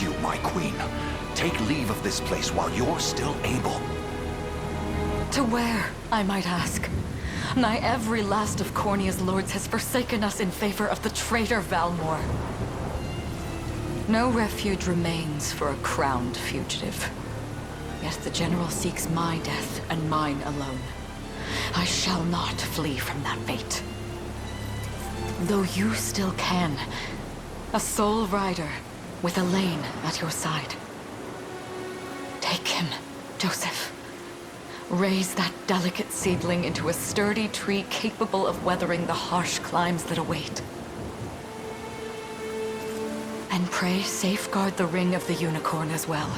You, my queen, take leave of this place while you're still able. To where, I might ask? Nigh every last of Cornia's lords has forsaken us in favor of the traitor Valmor. No refuge remains for a crowned fugitive. Yet the general seeks my death and mine alone. I shall not flee from that fate. Though you still can. A sole rider with Elaine at your side. Take him, Joseph. Raise that delicate seedling into a sturdy tree capable of weathering the harsh climes that await. And pray safeguard the ring of the Unicorn as well.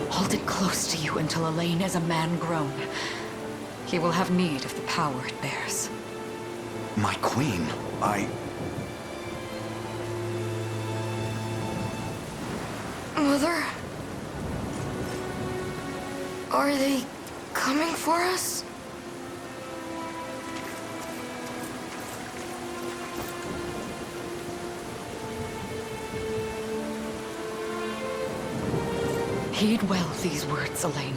Hold it close to you until Elaine is a man grown. He will have need of the power it bears. My queen, Mother? Are they coming for us? Heed well these words, Elaine.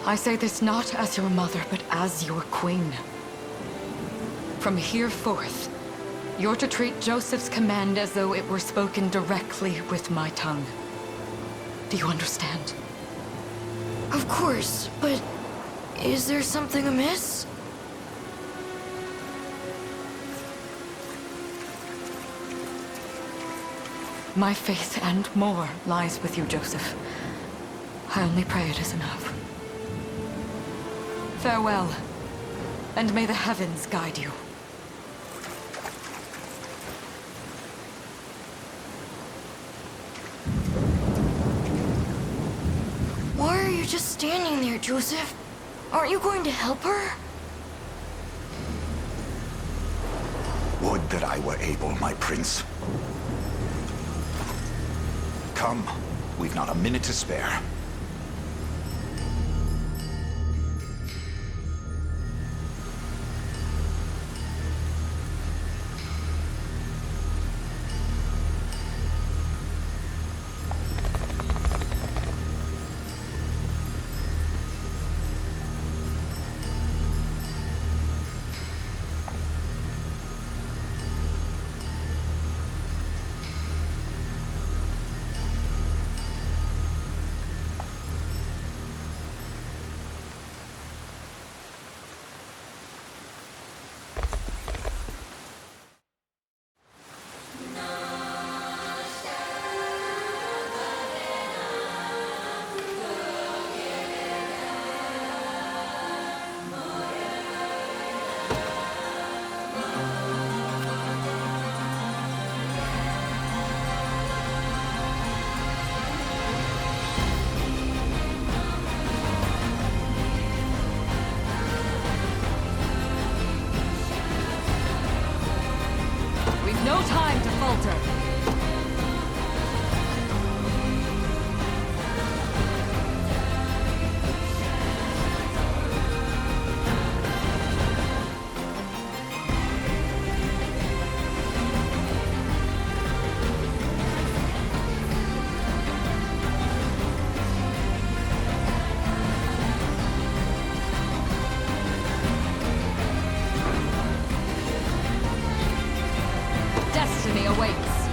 I say this not as your mother, but as your queen. From here forth, you're to treat Joseph's command as though it were spoken directly with my tongue. Do you understand? Of course, but is there something amiss? My faith and more lies with you, Joseph. I only pray it is enough. Farewell, and may the heavens guide you. Why are you just standing there, Joseph? Aren't you going to help her? would that I were able, my prince. Come, we've not a minute to spare. No time to falter. Destiny awaits.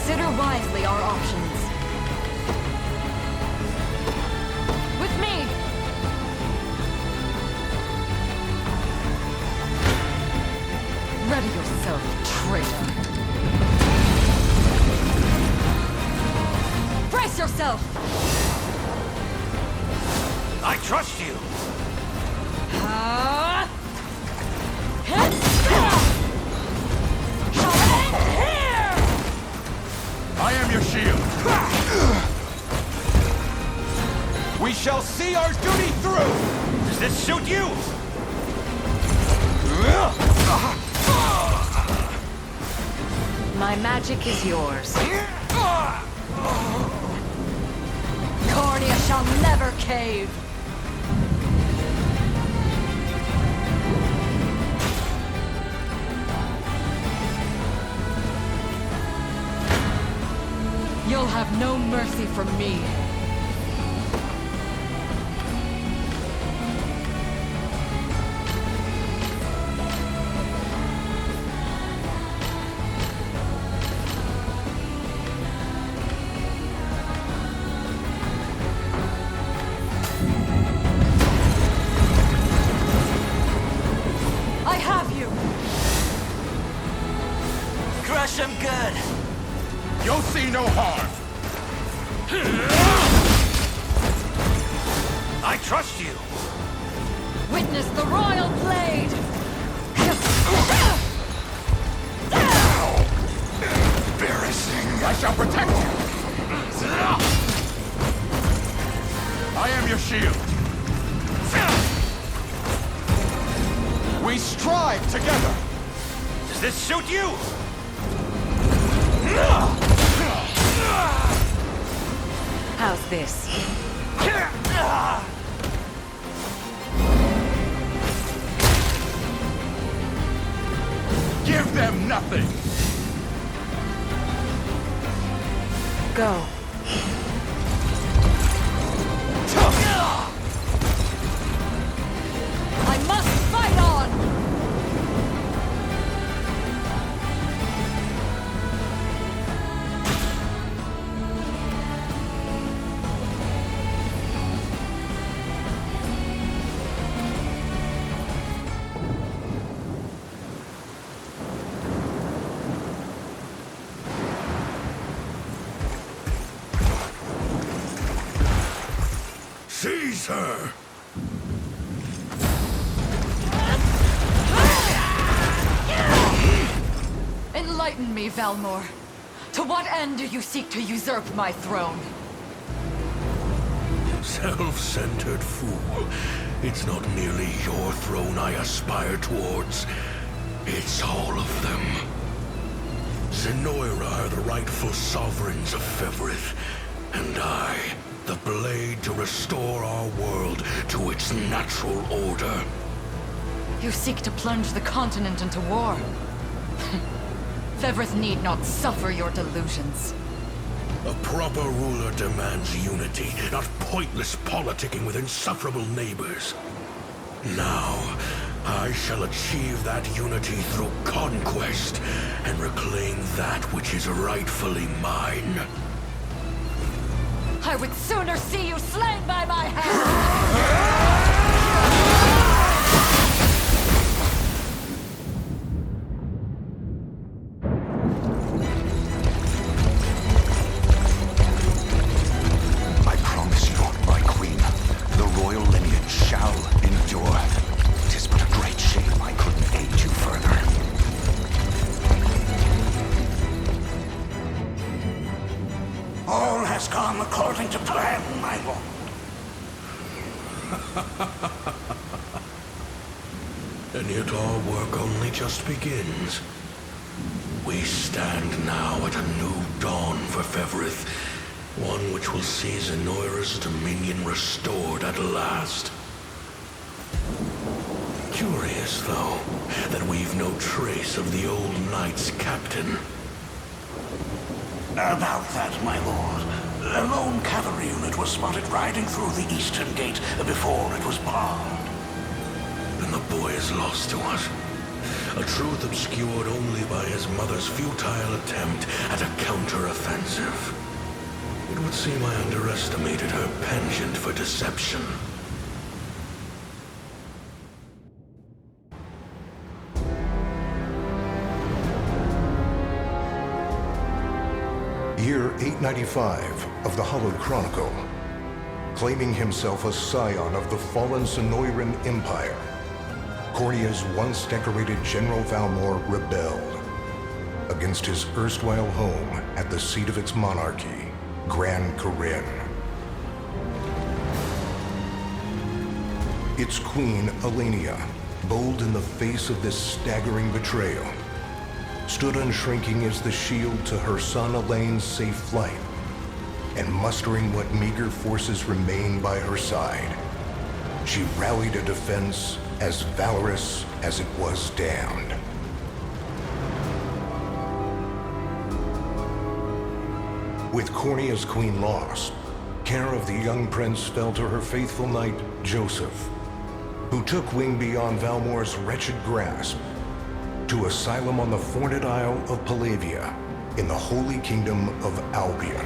Consider wisely our options. With me! Ready yourself, traitor. Brace yourself! I trust you! Shall end here! I am your shield. We shall see our duty through! Does this suit you? My magic is yours. Cornea shall never cave! You'll have no mercy from me. I have you! Crush him good. You'll see no harm. I trust you. Witness the royal blade! Embarrassing. I shall protect you. I am your shield. We strive together. Does this suit you? How's this? Give them nothing. Go. I must fight on! Seize her! Enlighten me, Valmor. To what end do you seek to usurp my throne? Self-centered fool. It's not merely your throne I aspire towards. It's all of them. Zenoira are the rightful sovereigns of Fevrith, and I, the blade to restore our world to its natural order. You seek to plunge the continent into war. Fevrith need not suffer your delusions. A proper ruler demands unity, not pointless politicking with insufferable neighbors. Now, I shall achieve that unity through conquest and reclaim that which is rightfully mine. I would sooner see you slain by my hand! I promise you, my queen, the royal lineage shall endure. Tis but a great shame I couldn't aid you further. All has gone according to plan, my lord. And yet our work only just begins. We stand now at a new dawn for Fevrith, one which will see Zenoira's dominion restored at last. Curious, though, that we've no trace of the old knight's captain. About that, my lord. A lone cavalry unit was spotted riding through the eastern gate before it was barred. And the boy is lost to us. A truth obscured only by his mother's futile attempt at a counter-offensive. It would seem I underestimated her penchant for deception. Year 895 of the Hallowed Chronicle. Proclaiming himself a scion of the fallen Sonoran Empire, Cornea's once decorated General Valmor rebelled against his erstwhile home at the seat of its monarchy, Gran Corinne. Its queen, Elenia, bold in the face of this staggering betrayal, stood unshrinking as the shield to her son Elaine's safe flight, and mustering what meager forces remained by her side, she rallied a defense as valorous as it was damned. With Cornea's queen lost, care of the young prince fell to her faithful knight, Joseph, who took wing beyond Valmor's wretched grasp to asylum on the Forned Isle of Palavia in the Holy Kingdom of Albion.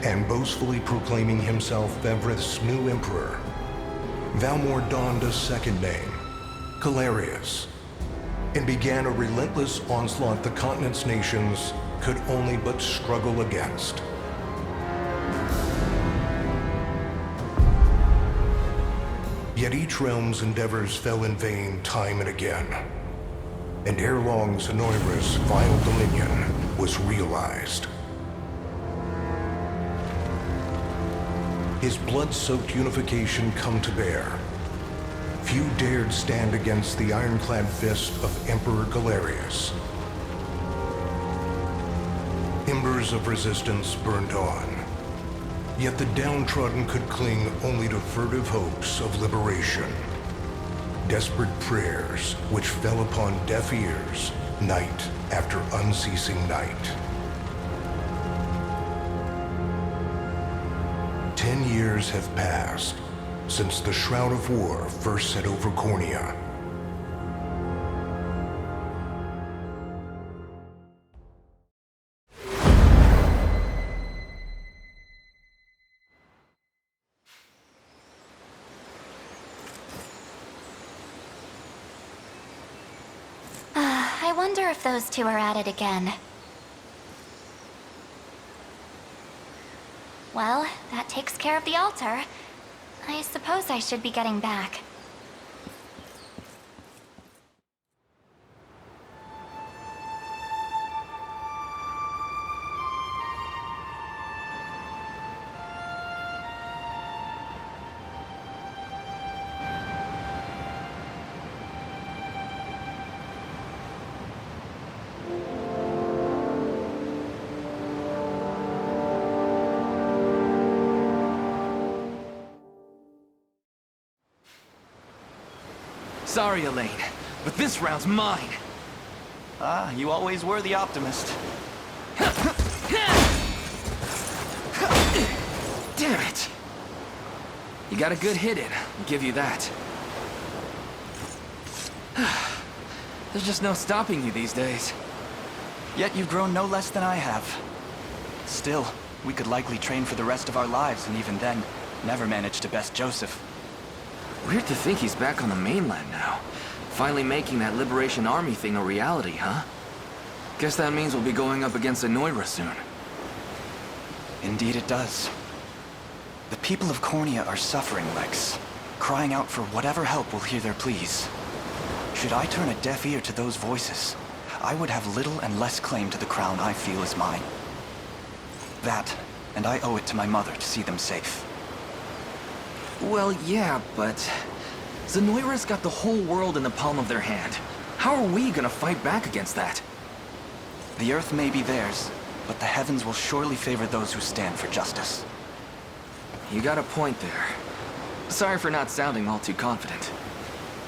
And boastfully proclaiming himself Bevrith's new emperor, Valmor donned a second name, Calarius, and began a relentless onslaught the continent's nations could only but struggle against. Yet each realm's endeavors fell in vain time and again, and ere long Sonoira's vile dominion was realized. His blood-soaked unification come to bear, few dared stand against the ironclad fist of Emperor Galerius. Embers of resistance burned on, yet the downtrodden could cling only to furtive hopes of liberation. Desperate prayers which fell upon deaf ears night after unceasing night. 10 years have passed since the Shroud of War first set over Cornea. I wonder if those two are at it again. Well, that takes care of the altar. I suppose I should be getting back. Sorry, Elaine, but this round's mine. Ah, you always were the optimist. Damn it! You got a good hit in, I'll give you that. There's just no stopping you these days. Yet you've grown no less than I have. Still, we could likely train for the rest of our lives, and even then, never manage to best Joseph. Weird to think he's back on the mainland now. Finally making that Liberation Army thing a reality, huh? Guess that means we'll be going up against Sonoira soon. Indeed it does. The people of Cornea are suffering, Lex. Crying out for whatever help will hear their pleas. Should I turn a deaf ear to those voices, I would have little and less claim to the crown I feel is mine. That, and I owe it to my mother to see them safe. Well, yeah, but Sonoira's got the whole world in the palm of their hand. How are we gonna fight back against that? The Earth may be theirs, but the heavens will surely favor those who stand for justice. You got a point there. Sorry for not sounding all too confident.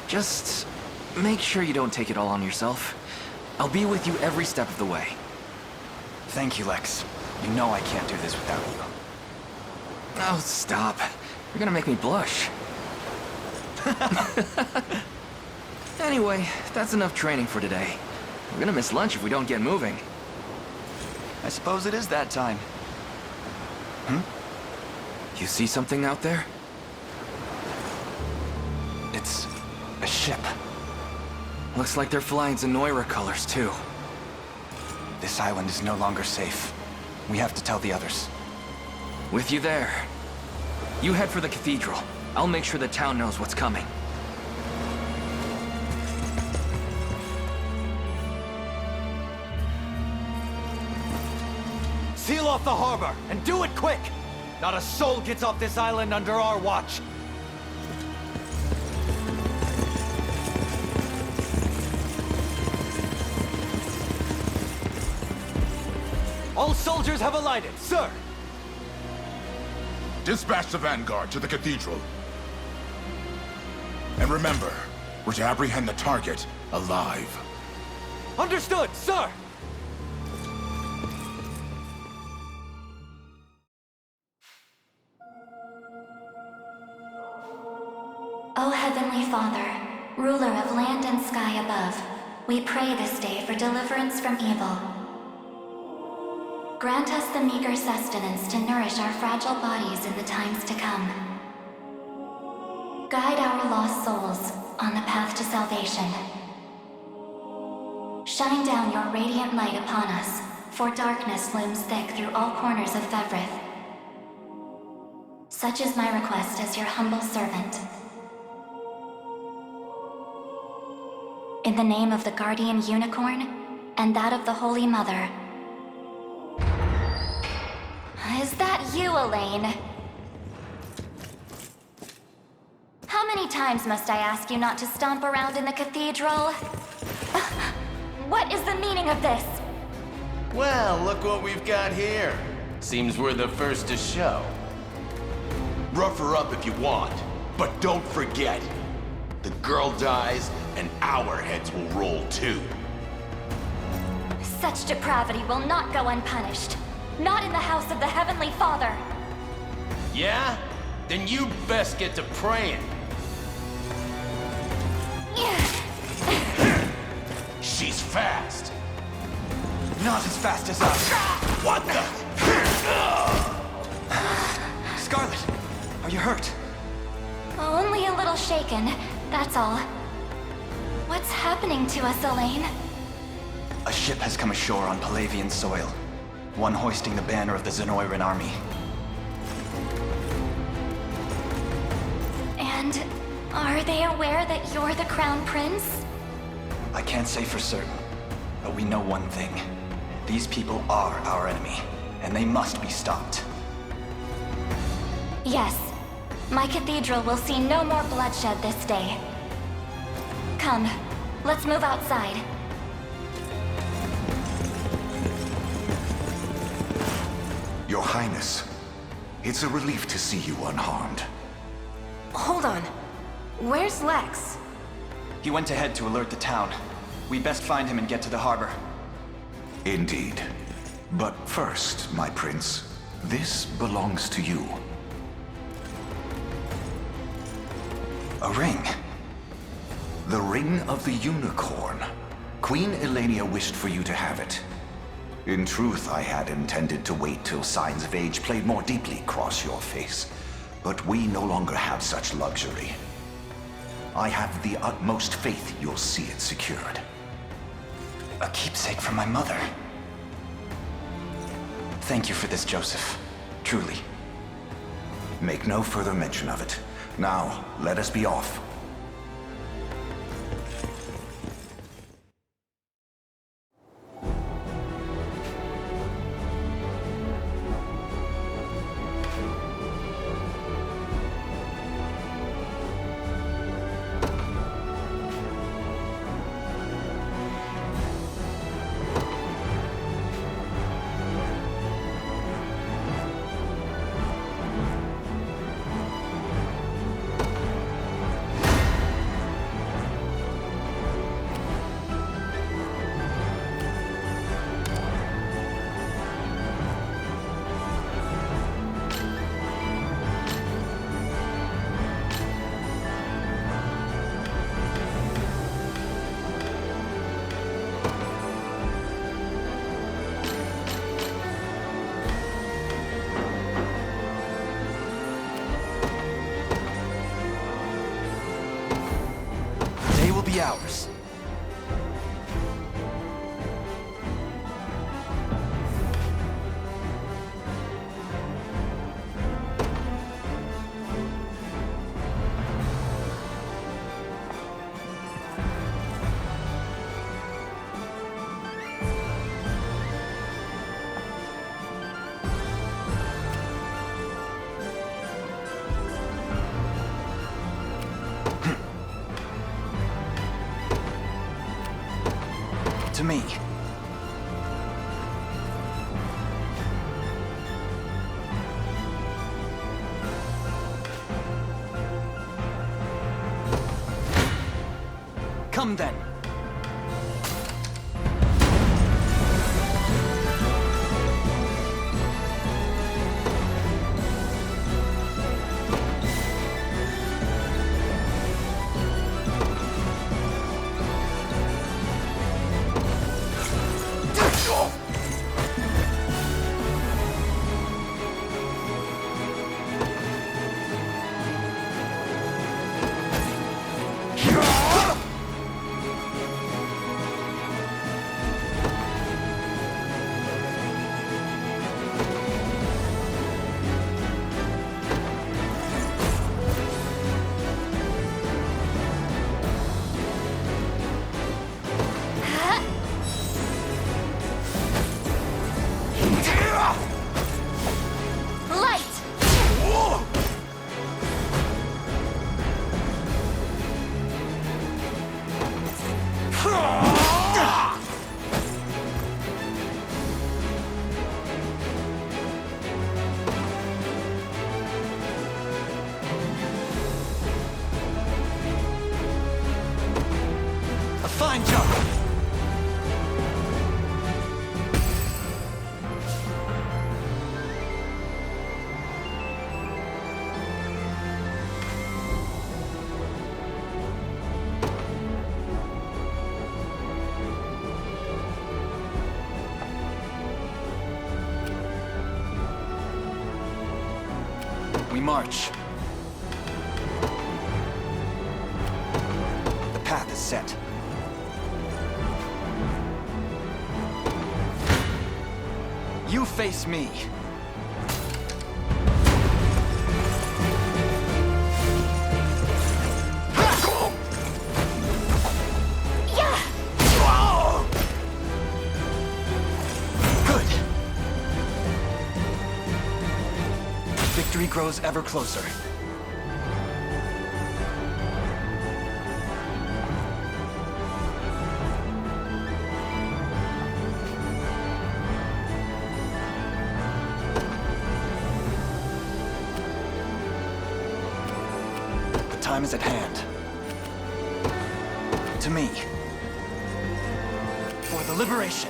Just make sure you don't take it all on yourself. I'll be with you every step of the way. Thank you, Lex. You know I can't do this without you. Oh, stop. You're gonna make me blush. Anyway, that's enough training for today. We're gonna miss lunch if we don't get moving. I suppose it is that time. You see something out there? It's a ship. Looks like they're flying Sonoira colors, too. This island is no longer safe. We have to tell the others. With you there. You head for the cathedral. I'll make sure the town knows what's coming. Seal off the harbor, and do it quick! Not a soul gets off this island under our watch. All soldiers have alighted, sir! Dispatch the vanguard to the cathedral. And remember, we're to apprehend the target alive. Understood, sir! O Heavenly Father, ruler of land and sky above, we pray this day for deliverance from evil. Grant us the meager sustenance to nourish our fragile bodies in the times to come. Guide our lost souls on the path to salvation. Shine down your radiant light upon us, for darkness looms thick through all corners of Fevrith. Such is my request as your humble servant. In the name of the guardian Unicorn, and that of the Holy Mother. Is that you, Elaine? How many times must I ask you not to stomp around in the cathedral? What is the meaning of this? Well, look what we've got here. Seems we're the first to show. Rough her up if you want, but don't forget, the girl dies and our heads will roll too. Such depravity will not go unpunished. Not in the house of the Heavenly Father. Yeah? Then you best get to praying. She's fast. Not as fast as us. What the? Scarlet, are you hurt? Only a little shaken, that's all. What's happening to us, Elaine? A ship has come ashore on Palavian soil. One hoisting the banner of the Zenoiran army. And are they aware that you're the Crown Prince? I can't say for certain, but we know one thing. These people are our enemy, and they must be stopped. Yes. My cathedral will see no more bloodshed this day. Come, let's move outside. Your Highness, it's a relief to see you unharmed. Hold on. Where's Lex? He went ahead to alert the town. We best find him and get to the harbor. Indeed. But first, my prince, this belongs to you. A ring. The Ring of the Unicorn. Queen Elenia wished for you to have it. In truth, I had intended to wait till signs of age played more deeply across your face. But we no longer have such luxury. I have the utmost faith you'll see it secured. A keepsake from my mother. Thank you for this, Joseph. Truly. Make no further mention of it. Now, let us be off. Be ours. to me. Come then. Fine job! We march. The path is set. You face me. Good. Victory grows ever closer. Time is at hand. To me. For the liberation.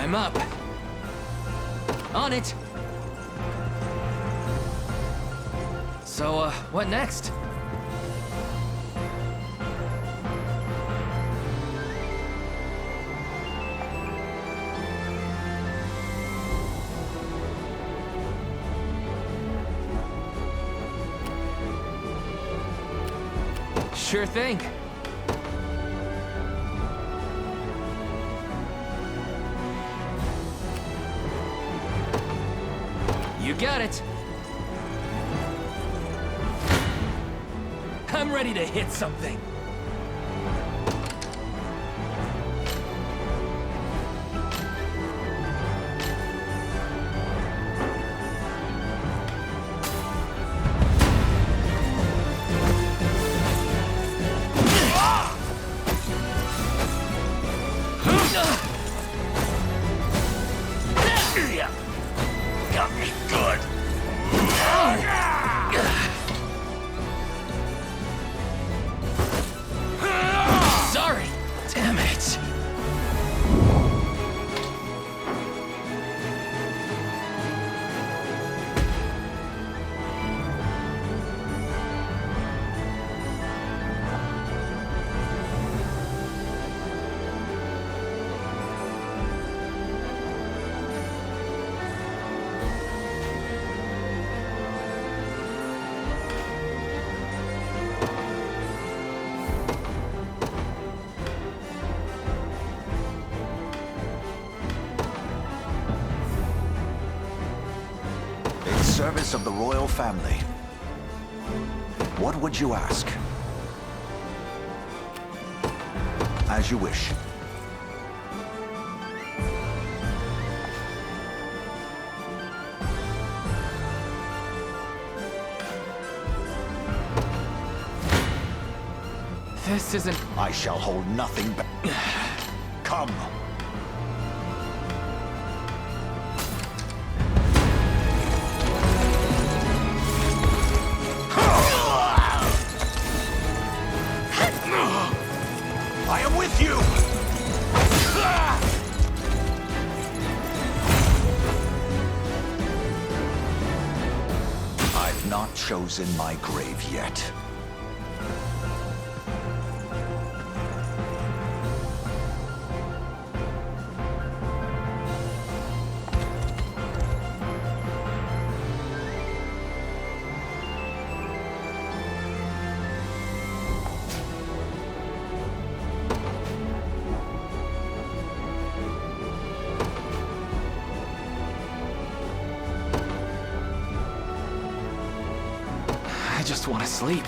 I'm up. On it. So, what next? Sure thing. You got it. I'm ready to hit something. Got me good. service of the royal family. What would you ask? As you wish. This isn't... I shall hold nothing back. Come. I am with you! I've not chosen my grave yet. I just want to sleep.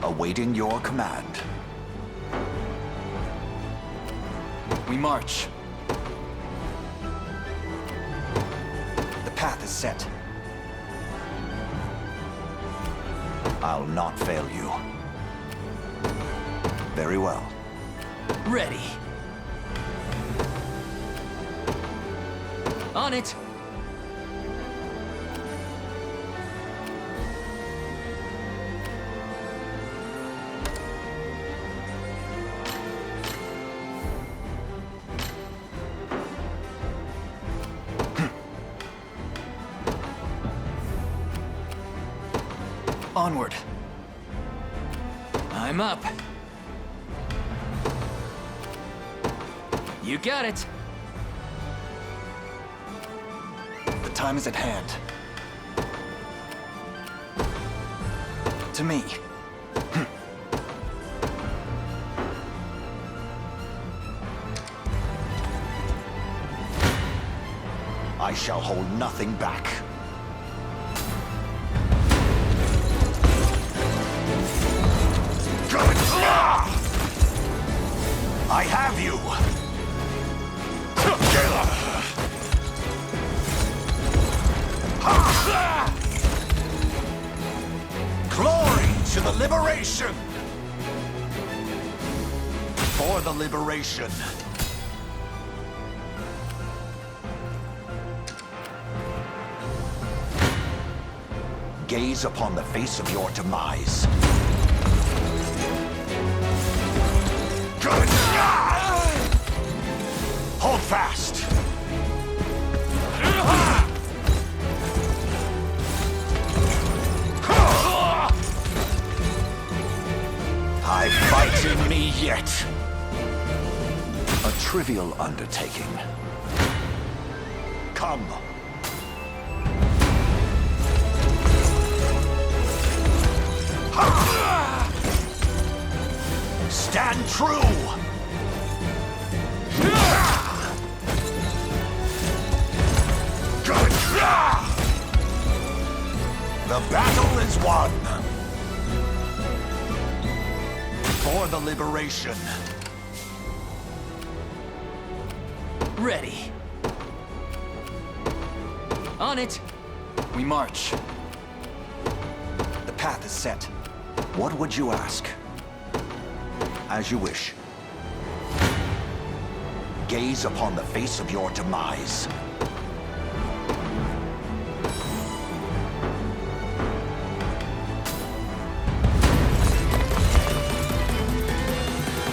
Awaiting your command. We march. The path is set. I'll not fail you. Very well. Ready. On it. Onward. I'm up. You got it. The time is at hand. To me. I shall hold nothing back. I have you! Glory to the liberation! For the liberation. gaze upon the face of your demise. Good! Hold fast! I fight in me yet. A trivial undertaking. Come. Stand true! Good! The battle is won! For the liberation. Ready. On it. We march. The path is set. What would you ask? As you wish. Gaze upon the face of your demise.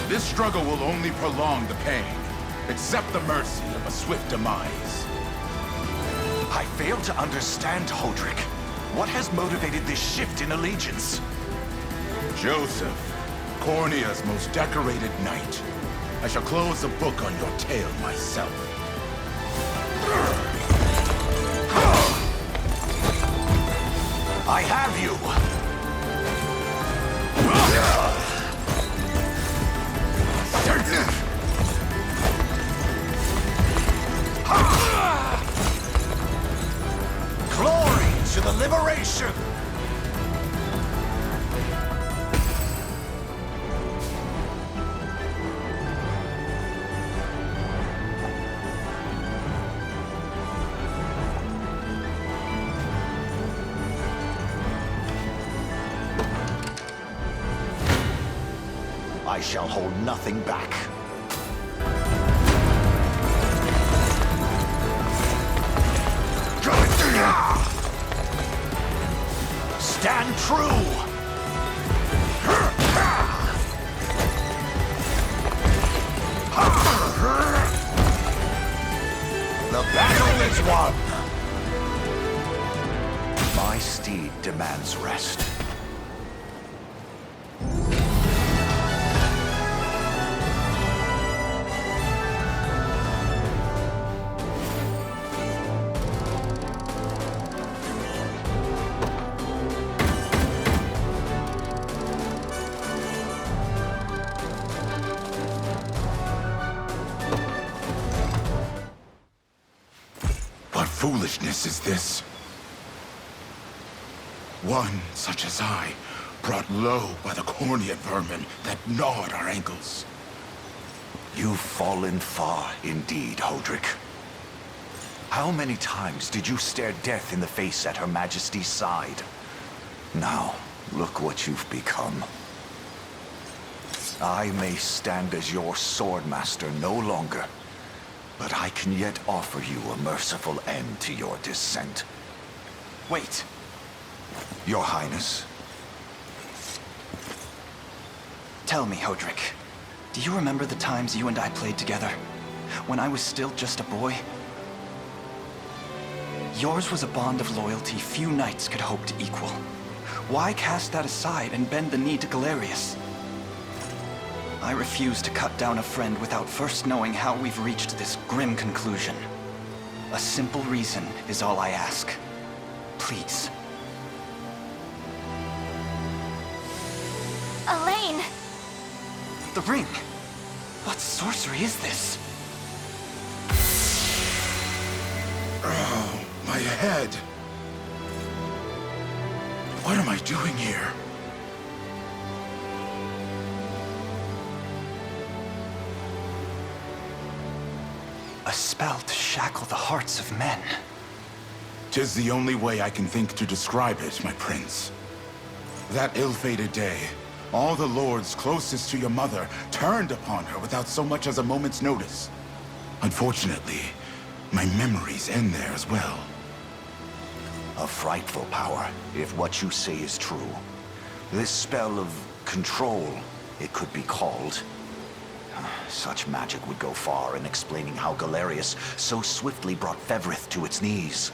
This struggle will only prolong the pain. Accept the mercy of a swift demise. I fail to understand, Hodrick. What has motivated this shift in allegiance? Joseph, Cornea's most decorated knight. I shall close the book on your tale myself. I have you! Glory to the liberation! I shall hold nothing back. Stand true! The battle is won! My steed demands rest. What foolishness is this? One such as I, brought low by the Cornea vermin that gnawed our ankles. You've fallen far indeed, Hodrick. How many times did you stare death in the face at Her Majesty's side? Now, look what you've become. I may stand as your swordmaster no longer, but I can yet offer you a merciful end to your descent. Wait. Your Highness. Tell me, Hodrick, do you remember the times you and I played together? When I was still just a boy? Yours was a bond of loyalty few knights could hope to equal. Why cast that aside and bend the knee to Galerius? I refuse to cut down a friend without first knowing how we've reached this grim conclusion. A simple reason is all I ask. Please. Elaine! The ring! What sorcery is this? Oh, my head. What am I doing here? A spell to shackle the hearts of men. 'Tis the only way I can think to describe it, my prince. That ill-fated day, all the lords closest to your mother turned upon her without so much as a moment's notice. Unfortunately, my memories end there as well. A frightful power, if what you say is true. This spell of control, it could be called. Such magic would go far in explaining how Galerius so swiftly brought Fevrith to its knees.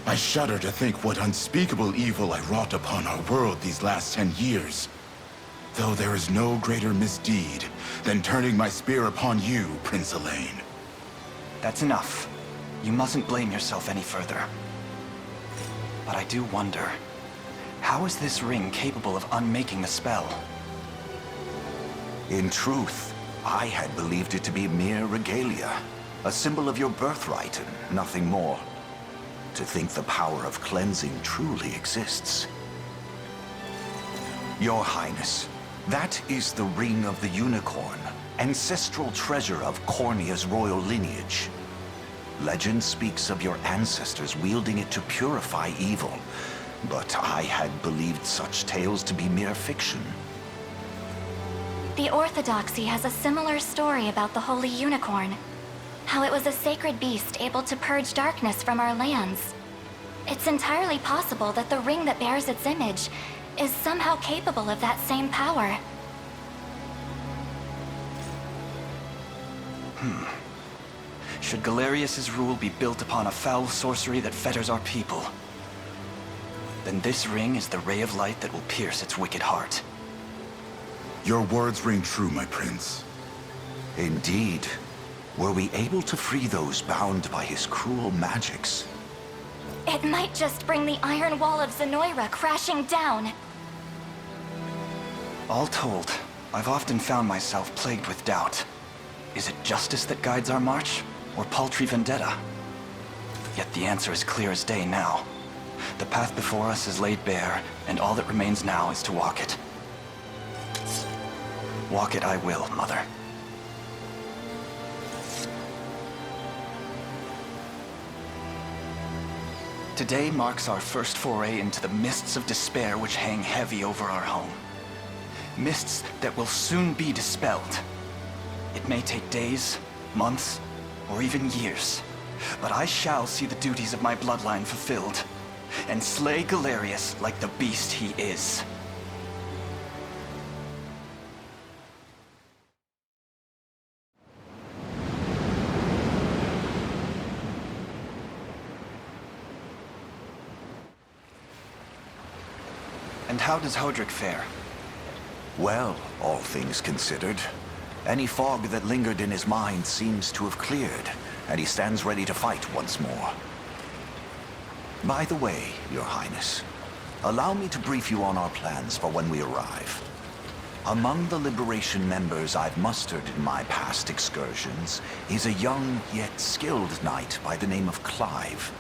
I shudder to think what unspeakable evil I wrought upon our world these last 10 years. Though there is no greater misdeed than turning my spear upon you, Prince Elaine. That's enough. You mustn't blame yourself any further. But I do wonder, how is this ring capable of unmaking the spell? In truth, I had believed it to be mere regalia, a symbol of your birthright and nothing more. To think the power of cleansing truly exists. Your Highness, that is the Ring of the Unicorn, ancestral treasure of Cornia's royal lineage. Legend speaks of your ancestors wielding it to purify evil, but I had believed such tales to be mere fiction. The Orthodoxy has a similar story about the Holy Unicorn. How it was a sacred beast able to purge darkness from our lands. It's entirely possible that the ring that bears its image is somehow capable of that same power. Should Galerius's rule be built upon a foul sorcery that fetters our people, then this ring is the ray of light that will pierce its wicked heart. Your words ring true, my prince. Indeed. Were we able to free those bound by his cruel magics? It might just bring the Iron Wall of Zenoira crashing down. All told, I've often found myself plagued with doubt. Is it justice that guides our march, or paltry vendetta? Yet the answer is clear as day now. The path before us is laid bare, and all that remains now is to walk it. Walk it I will, Mother. Today marks our first foray into the mists of despair which hang heavy over our home. Mists that will soon be dispelled. It may take days, months, or even years, but I shall see the duties of my bloodline fulfilled, and slay Galerius like the beast he is. And how does Hodrick fare? Well, all things considered. Any fog that lingered in his mind seems to have cleared, and he stands ready to fight once more. By the way, Your Highness, allow me to brief you on our plans for when we arrive. Among the Liberation members I've mustered in my past excursions is a young yet skilled knight by the name of Clive.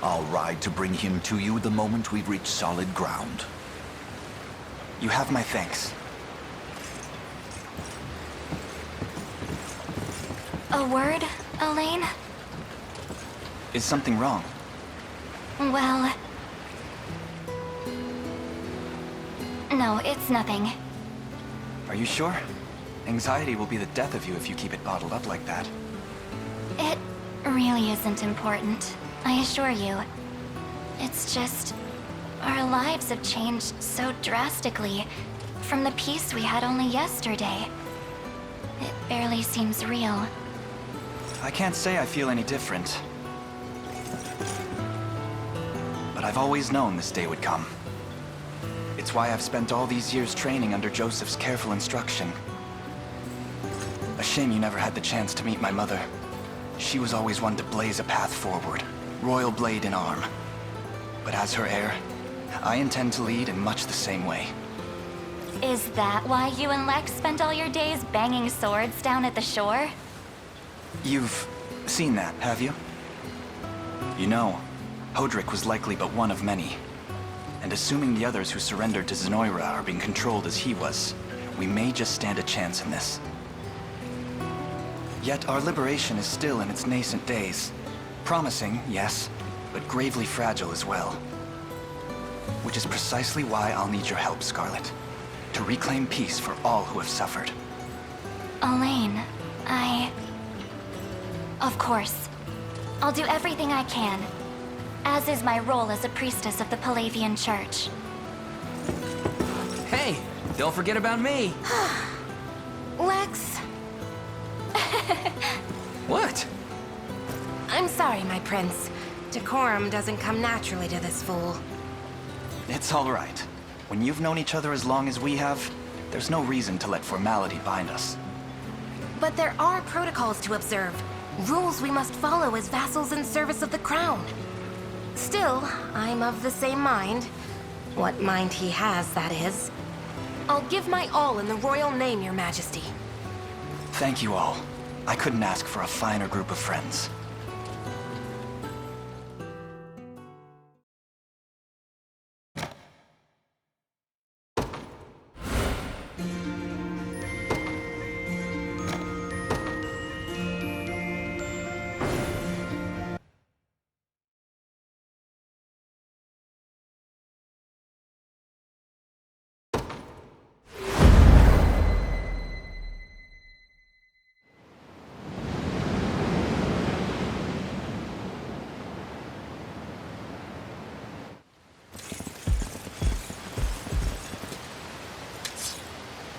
I'll ride to bring him to you the moment we've reached solid ground. You have my thanks. A word, Elaine? Is something wrong? Well... No, it's nothing. Are you sure? Anxiety will be the death of you if you keep it bottled up like that. It really isn't important, I assure you. It's just... our lives have changed so drastically from the peace we had only yesterday. It barely seems real. I can't say I feel any different. But I've always known this day would come. It's why I've spent all these years training under Joseph's careful instruction. A shame you never had the chance to meet my mother. She was always one to blaze a path forward, royal blade in arm. But as her heir, I intend to lead in much the same way. Is that why you and Lex spent all your days banging swords down at the shore? You've seen that, have you? You know, Hodrick was likely but one of many. And assuming the others who surrendered to Zenoira are being controlled as he was, we may just stand a chance in this. Yet our liberation is still in its nascent days. Promising, yes, but gravely fragile as well. Which is precisely why I'll need your help, Scarlet. To reclaim peace for all who have suffered. Elaine, Of course. I'll do everything I can. as is my role as a priestess of the Palavian Church. Hey, don't forget about me. Lex. What? I'm sorry, my prince. Decorum doesn't come naturally to this fool. It's all right. When you've known each other as long as we have, there's no reason to let formality bind us. But there are protocols to observe. Rules we must follow as vassals in service of the crown. Still, I'm of the same mind. What mind he has, that is. I'll give my all in the royal name, your majesty. Thank you all. I couldn't ask for a finer group of friends.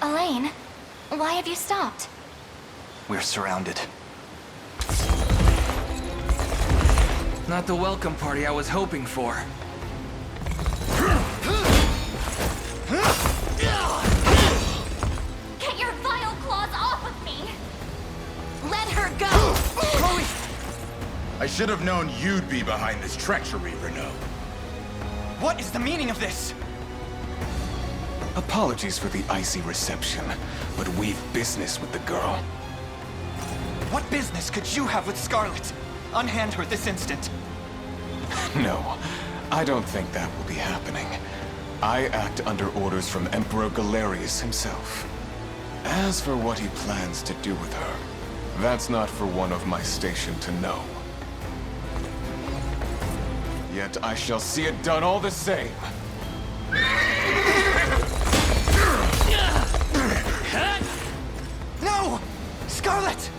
Elaine, why have you stopped? We're surrounded. Not the welcome party I was hoping for. Get your vile claws off of me! Let her go! Chloe! I should have known you'd be behind this treachery, Renown. What is the meaning of this? Apologies for the icy reception, but we've business with the girl. What business could you have with Scarlet? Unhand her this instant. No, I don't think that will be happening. I act under orders from Emperor Galerius himself. As for what he plans to do with her, that's not for one of my station to know. Yet I shall see it done all the same. No! Scarlet!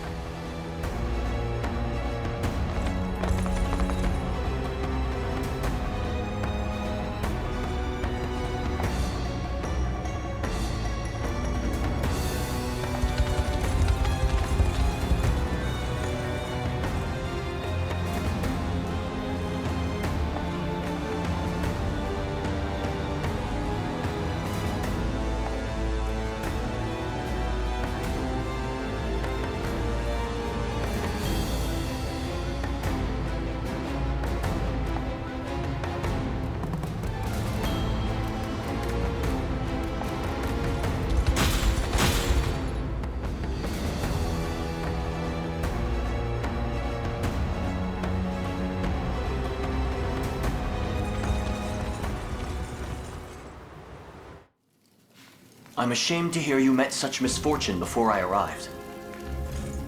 I'm ashamed to hear you met such misfortune before I arrived.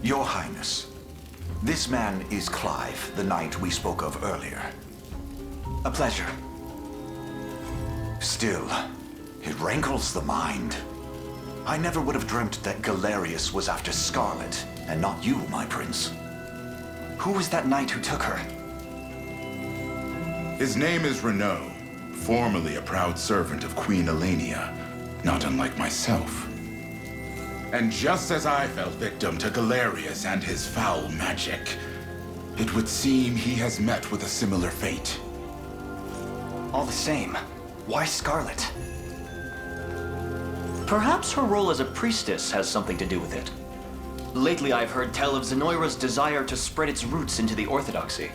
Your Highness, this man is Clive, the knight we spoke of earlier. A pleasure. Still, it rankles the mind. I never would have dreamt that Galerius was after Scarlet, and not you, my prince. Who was that knight who took her? His name is Renown, formerly a proud servant of Queen Elenia, not unlike myself. And just as I fell victim to Galerius and his foul magic, it would seem he has met with a similar fate. All the same, why Scarlet? Perhaps her role as a priestess has something to do with it. Lately I've heard tell of Zenoira's desire to spread its roots into the Orthodoxy,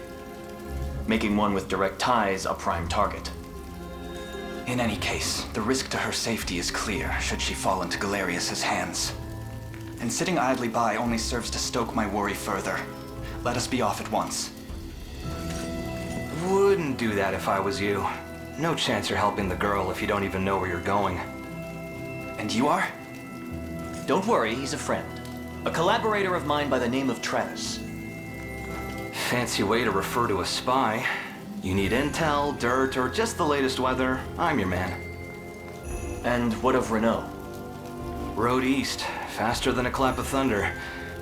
making one with direct ties a prime target. In any case, the risk to her safety is clear should she fall into Galerius's hands. And sitting idly by only serves to stoke my worry further. Let us be off at once. Wouldn't do that if I was you. No chance you're helping the girl if you don't even know where you're going. And you are? Don't worry, he's a friend. A collaborator of mine by the name of Travis. Fancy way to refer to a spy. You need intel, dirt, or just the latest weather, I'm your man. And what of Renault? Road east, faster than a clap of thunder.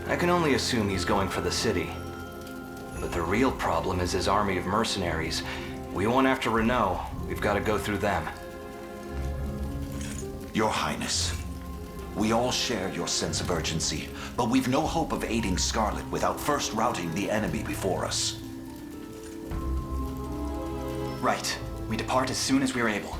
I can only assume he's going for the city. But the real problem is his army of mercenaries, We went after Renown. We've got to go through them. Your Highness, we all share your sense of urgency, but we've no hope of aiding Scarlet without first routing the enemy before us. Right. We depart as soon as we are able.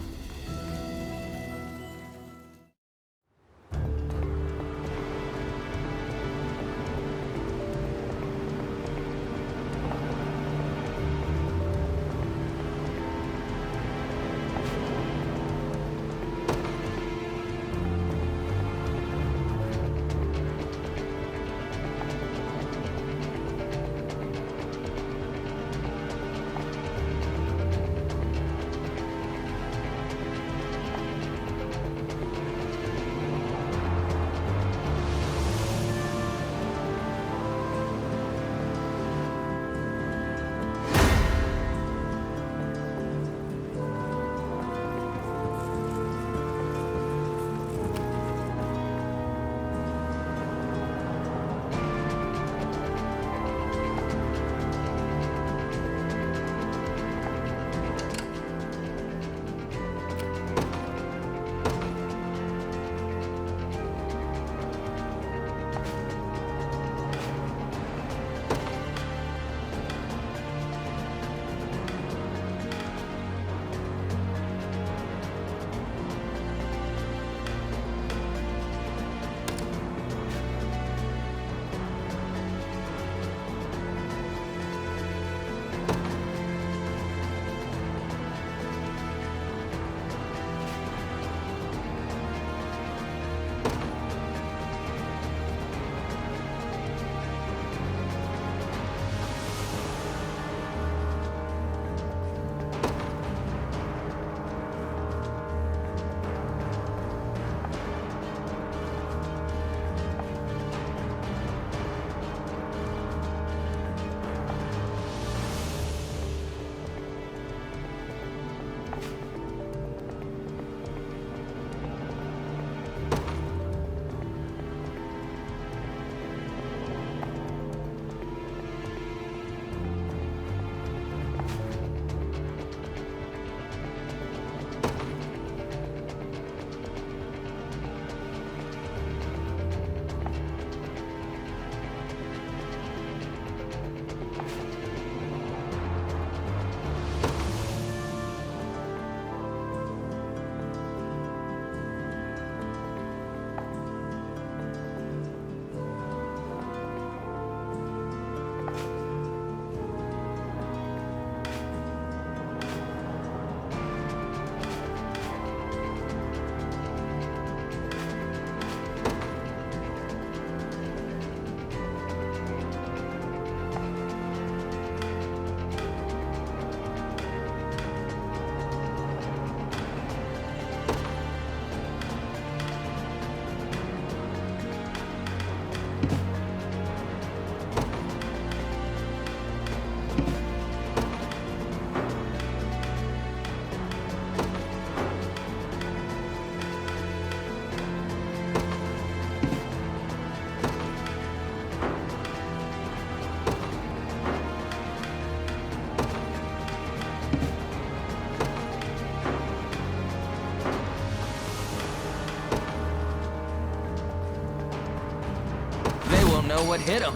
Know what hit him.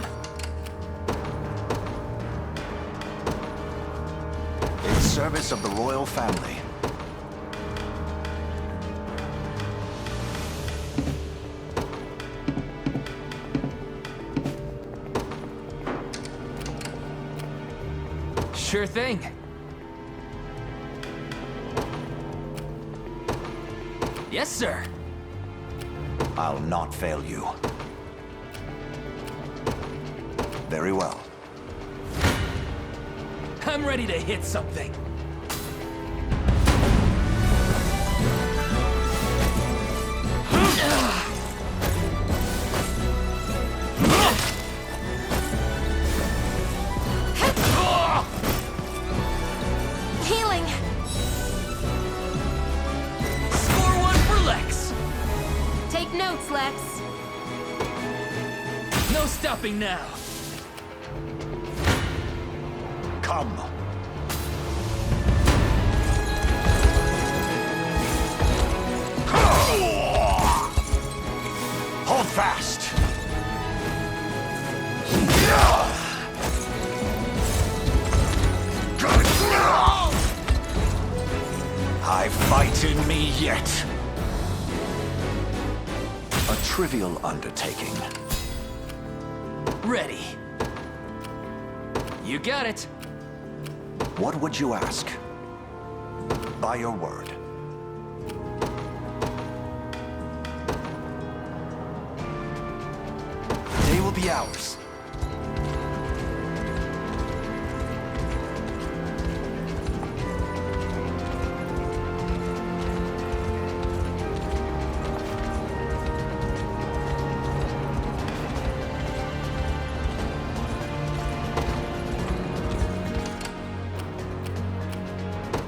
In service of the royal family. Sure thing. Yes, sir. I'll not fail you. Very well. I'm ready to hit something. Healing! Score one for Lex! Take notes, Lex. No stopping now. Come. fast! I fight in me yet. A trivial undertaking. Ready. You got it. What would you ask? By your word. The day will be ours.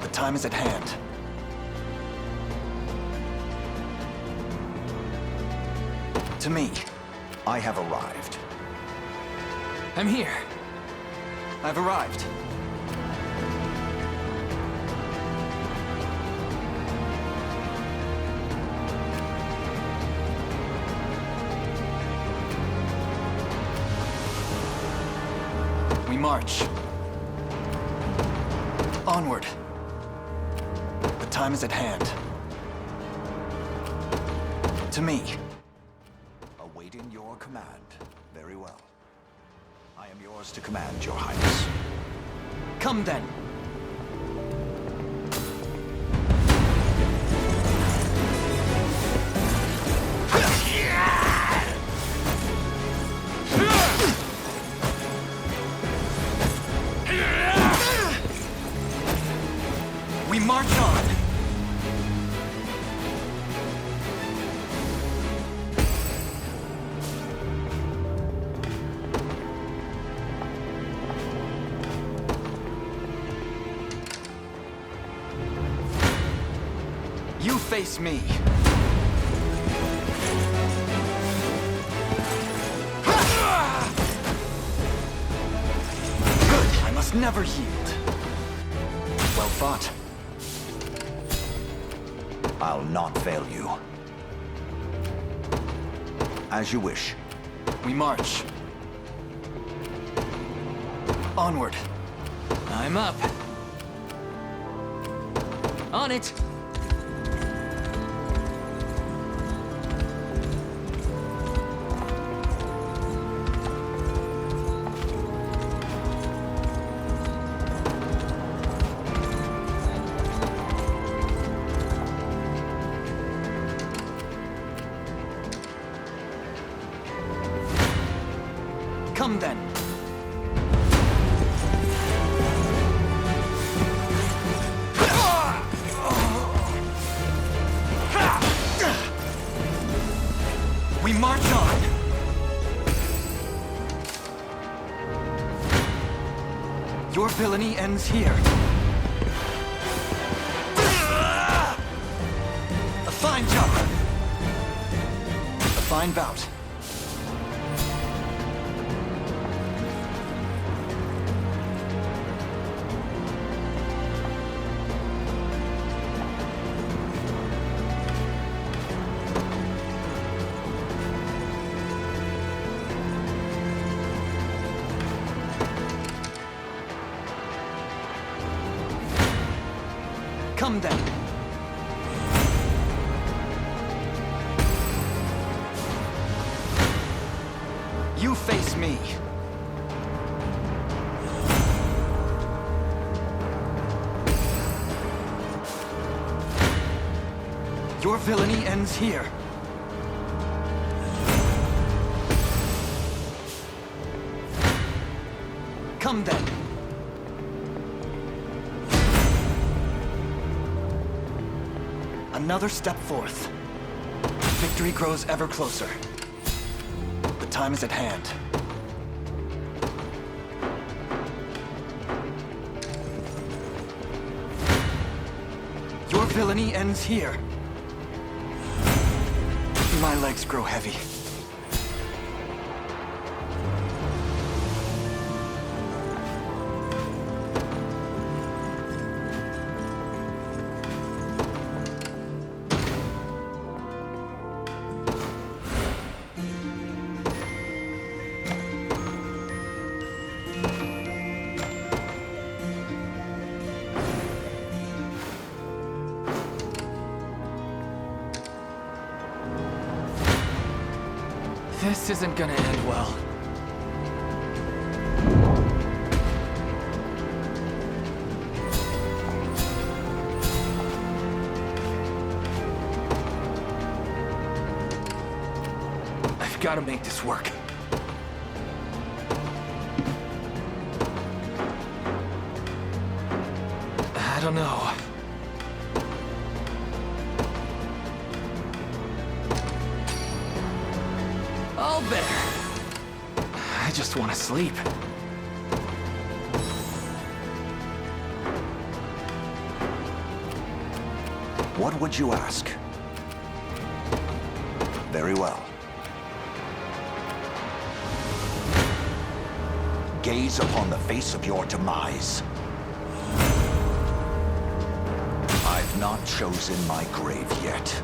The time is at hand. To me. I have arrived. I'm here. I've arrived. We march. Onward. The time is at hand. To me. Awaiting your command. Very well. I am yours to command, Your Highness. Come then. We march on. You face me. Good. I must never yield. Well fought. I'll not fail you. As you wish. We march. Onward. I'm up. On it. Come then. We march on. Your villainy ends here. A fine job. A fine bout. Come then. You face me. Your villainy ends here. Come then. Another step forth. Victory grows ever closer. The time is at hand. Your villainy ends here. My legs grow heavy. This isn't gonna end well. I've got to make this work. I don't know. All there. I just want to sleep. What would you ask? Very well. Gaze upon the face of your demise. I've not chosen my grave yet.